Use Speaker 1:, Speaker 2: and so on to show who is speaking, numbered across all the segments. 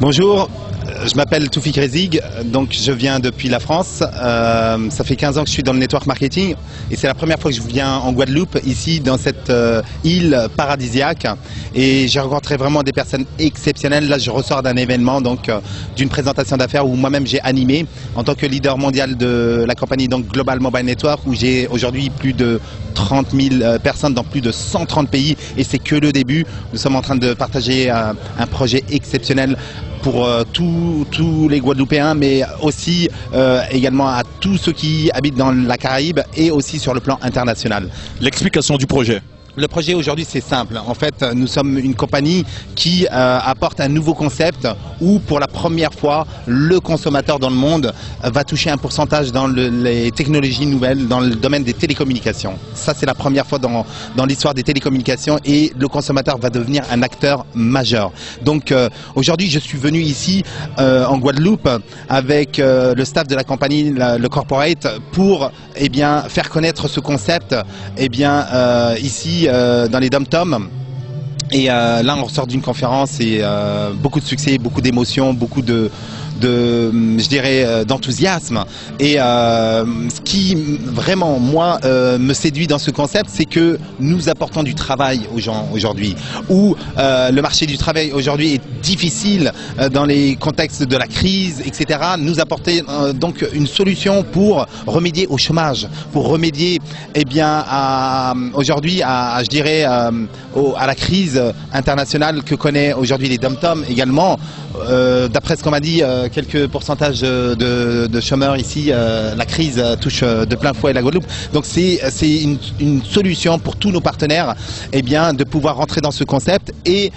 Speaker 1: Bonjour, je m'appelle Toufik Rezig, donc je viens depuis la France. Ça fait 15 ans que je suis dans le network marketing et c'est la première fois que je viens en Guadeloupe, ici dans cette île paradisiaque. Et j'ai rencontré vraiment des personnes exceptionnelles. Là, je ressors d'un événement, donc d'une présentation d'affaires où moi-même j'ai animé en tant que leader mondial de la compagnie donc Global Mobile Network, où j'ai aujourd'hui plus de 30 000 personnes dans plus de 130 pays et c'est que le début. Nous sommes en train de partager un projet exceptionnel pour tous les Guadeloupéens, mais aussi également à tous ceux qui habitent dans la Caraïbe et aussi sur le plan international.
Speaker 2: L'explication du projet.
Speaker 1: Le projet aujourd'hui c'est simple, en fait nous sommes une compagnie qui apporte un nouveau concept où pour la première fois le consommateur dans le monde va toucher un pourcentage dans les technologies nouvelles, dans le domaine des télécommunications. Ça c'est la première fois dans l'histoire des télécommunications et le consommateur va devenir un acteur majeur. Donc aujourd'hui je suis venu ici en Guadeloupe avec le staff de la compagnie, le corporate, pour faire connaître ce concept ici dans les dom-toms. Et là on ressort d'une conférence et beaucoup de succès, beaucoup d'émotions, beaucoup je dirais d'enthousiasme. Et ce qui vraiment moi me séduit dans ce concept, c'est que nous apportons du travail aux gens aujourd'hui, où le marché du travail aujourd'hui est difficile dans les contextes de la crise, etc. Nous apporter donc une solution pour remédier au chômage, pour remédier aujourd'hui je dirais à la crise internationale que connaît aujourd'hui les dom-toms également. D'après ce qu'on m'a dit, quelques pourcentages de chômeurs ici, la crise touche de plein fouet la Guadeloupe. Donc c'est une solution pour tous nos partenaires de pouvoir rentrer dans ce concept et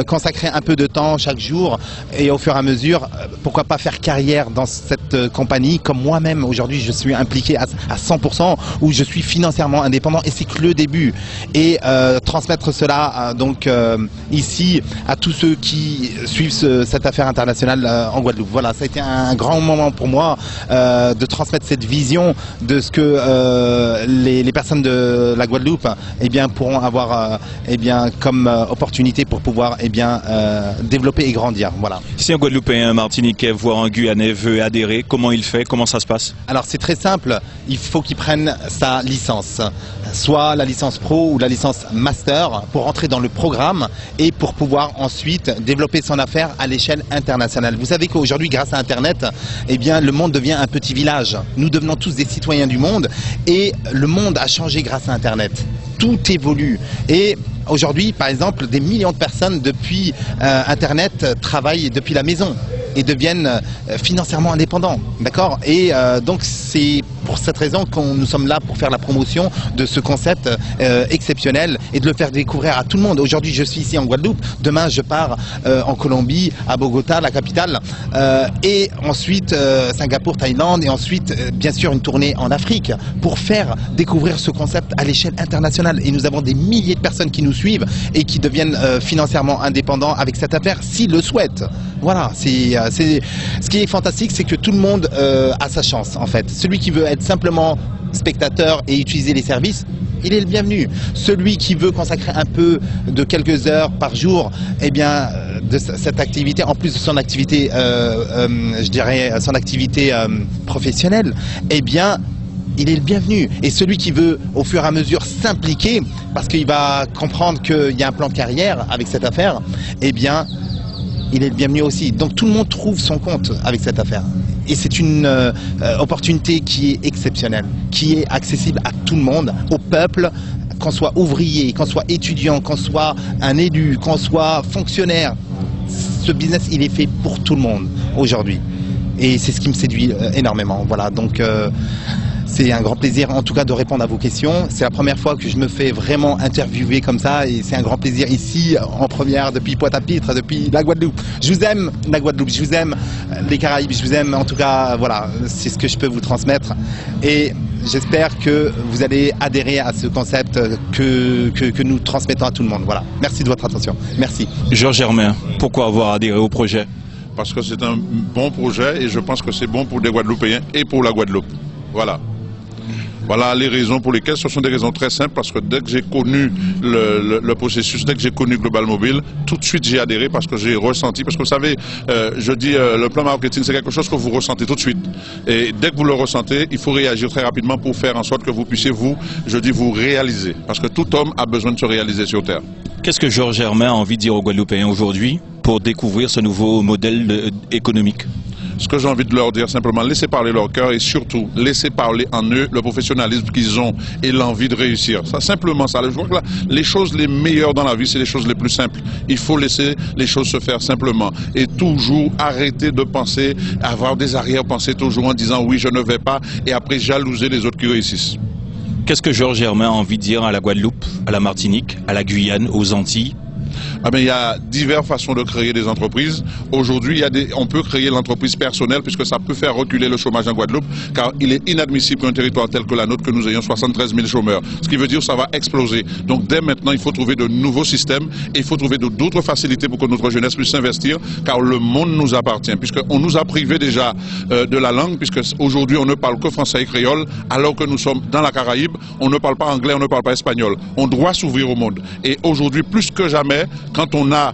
Speaker 1: consacrer un peu de temps chaque jour et au fur et à mesure, pourquoi pas faire carrière dans cette compagnie comme moi-même aujourd'hui je suis impliqué à 100%, où je suis financièrement indépendant et c'est que le début. Et transmettre cela ici à tous ceux qui suivent cette affaire internationale en Guadeloupe. Voilà, ça a été un grand moment pour moi de transmettre cette vision de ce que les personnes de la Guadeloupe pourront avoir comme opportunité pour pouvoir développer et grandir. Voilà.
Speaker 2: Si un Guadeloupéen, un Martiniquais, voire un Guyanais veut adhérer, comment il fait? Comment ça se passe?
Speaker 1: Alors c'est très simple, il faut qu'il prenne sa licence, soit la licence pro ou la licence master pour rentrer dans le programme et pour pouvoir ensuite développer son affaire à l'échelle internationale. Vous savez qu'aujourd'hui, grâce à Internet, le monde devient un petit village. Nous devenons tous des citoyens du monde et le monde a changé grâce à Internet. Tout évolue et aujourd'hui, par exemple, des millions de personnes depuis Internet travaillent depuis la maison et deviennent financièrement indépendants, d'accord? Et donc c'est pour cette raison que nous sommes là pour faire la promotion de ce concept exceptionnel et de le faire découvrir à tout le monde. Aujourd'hui je suis ici en Guadeloupe, demain je pars en Colombie, à Bogota, la capitale, et ensuite Singapour, Thaïlande, et ensuite bien sûr une tournée en Afrique pour faire découvrir ce concept à l'échelle internationale. Et nous avons des milliers de personnes qui nous suivent et qui deviennent financièrement indépendants avec cette affaire s'ils le souhaitent. Voilà, ce qui est fantastique, c'est que tout le monde a sa chance en fait. Celui qui veut être simplement spectateur et utiliser les services, il est le bienvenu. Celui qui veut consacrer un peu de quelques heures par jour, de cette activité, en plus de son activité, je dirais son activité professionnelle, il est le bienvenu. Et celui qui veut au fur et à mesure s'impliquer, parce qu'il va comprendre qu'il y a un plan de carrière avec cette affaire, il est le bienvenu aussi. Donc tout le monde trouve son compte avec cette affaire. Et c'est une opportunité qui est exceptionnelle, qui est accessible à tout le monde, au peuple, qu'on soit ouvrier, qu'on soit étudiant, qu'on soit un élu, qu'on soit fonctionnaire. Ce business, il est fait pour tout le monde aujourd'hui. Et c'est ce qui me séduit énormément. Voilà, donc c'est un grand plaisir en tout cas de répondre à vos questions. C'est la première fois que je me fais vraiment interviewer comme ça et c'est un grand plaisir ici en première depuis Pointe-à-Pitre, depuis la Guadeloupe. Je vous aime la Guadeloupe, je vous aime les Caraïbes, je vous aime en tout cas, voilà, c'est ce que je peux vous transmettre et j'espère que vous allez adhérer à ce concept que nous transmettons à tout le monde. Voilà. Merci de votre attention. Merci.
Speaker 2: Georges Germain, pourquoi avoir adhéré au projet?
Speaker 3: Parce que c'est un bon projet et je pense que c'est bon pour les Guadeloupéens et pour la Guadeloupe. Voilà. Voilà les raisons pour lesquelles, ce sont des raisons très simples, parce que dès que j'ai connu le processus, dès que j'ai connu Global Mobile, tout de suite j'ai adhéré parce que j'ai ressenti, parce que vous savez, je dis le plan marketing c'est quelque chose que vous ressentez tout de suite. Et dès que vous le ressentez, il faut réagir très rapidement pour faire en sorte que vous puissiez vous réaliser. Parce que tout homme a besoin de se réaliser sur Terre.
Speaker 2: Qu'est-ce que Georges Germain a envie de dire aux Guadeloupéens aujourd'hui pour découvrir ce nouveau modèle économique?
Speaker 3: Ce que j'ai envie de leur dire, simplement, laissez parler leur cœur et surtout, laissez parler en eux le professionnalisme qu'ils ont et l'envie de réussir. Ça, simplement ça. Je crois que là, les choses les meilleures dans la vie, c'est les choses les plus simples. Il faut laisser les choses se faire simplement et toujours arrêter de penser, avoir des arrière-pensées toujours en disant oui, je ne vais pas et après jalouser les autres qui réussissent.
Speaker 2: Qu'est-ce que Georges Germain a envie de dire à la Guadeloupe, à la Martinique, à la Guyane, aux Antilles?
Speaker 3: Ah ben, il y a diverses façons de créer des entreprises. Aujourd'hui, on peut créer l'entreprise personnelle puisque ça peut faire reculer le chômage en Guadeloupe, car il est inadmissible qu'un territoire tel que la nôtre, que nous ayons 73 000 chômeurs. Ce qui veut dire que ça va exploser. Donc dès maintenant, il faut trouver de nouveaux systèmes et il faut trouver d'autres facilités pour que notre jeunesse puisse s'investir, car le monde nous appartient, puisqu'on nous a privé déjà de la langue, puisque aujourd'hui on ne parle que français et créole, alors que nous sommes dans la Caraïbe, on ne parle pas anglais, on ne parle pas espagnol. On doit s'ouvrir au monde. Et aujourd'hui, plus que jamais, quand on a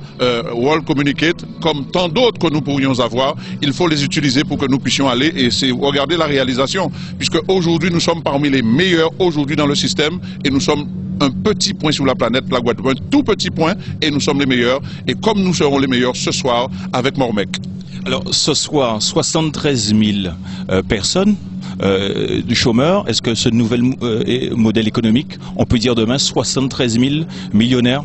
Speaker 3: World Communicate, comme tant d'autres que nous pourrions avoir, il faut les utiliser pour que nous puissions aller et regarder la réalisation. Puisque aujourd'hui, nous sommes parmi les meilleurs aujourd'hui dans le système et nous sommes un petit point sur la planète, la Guadeloupe, un tout petit point et nous sommes les meilleurs. Et comme nous serons les meilleurs ce soir avec Mormec.
Speaker 2: Alors ce soir, 73 000 personnes du chômeur. Est-ce que ce nouvel modèle économique, on peut dire demain 73 000 millionnaires?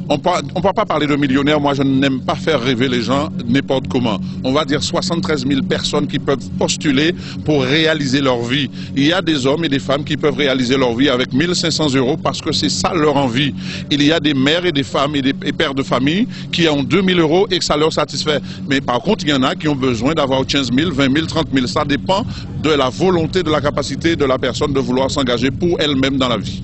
Speaker 3: On ne peut pas parler de millionnaires, moi je n'aime pas faire rêver les gens n'importe comment. On va dire 73 000 personnes qui peuvent postuler pour réaliser leur vie. Il y a des hommes et des femmes qui peuvent réaliser leur vie avec 1 500 € parce que c'est ça leur envie. Il y a des mères et des femmes et pères de famille qui ont 2 000 € et que ça leur satisfait. Mais par contre, il y en a qui ont besoin d'avoir 15 000, 20 000, 30 000. Ça dépend de la volonté, de la capacité de la personne de vouloir s'engager pour elle-même dans la vie.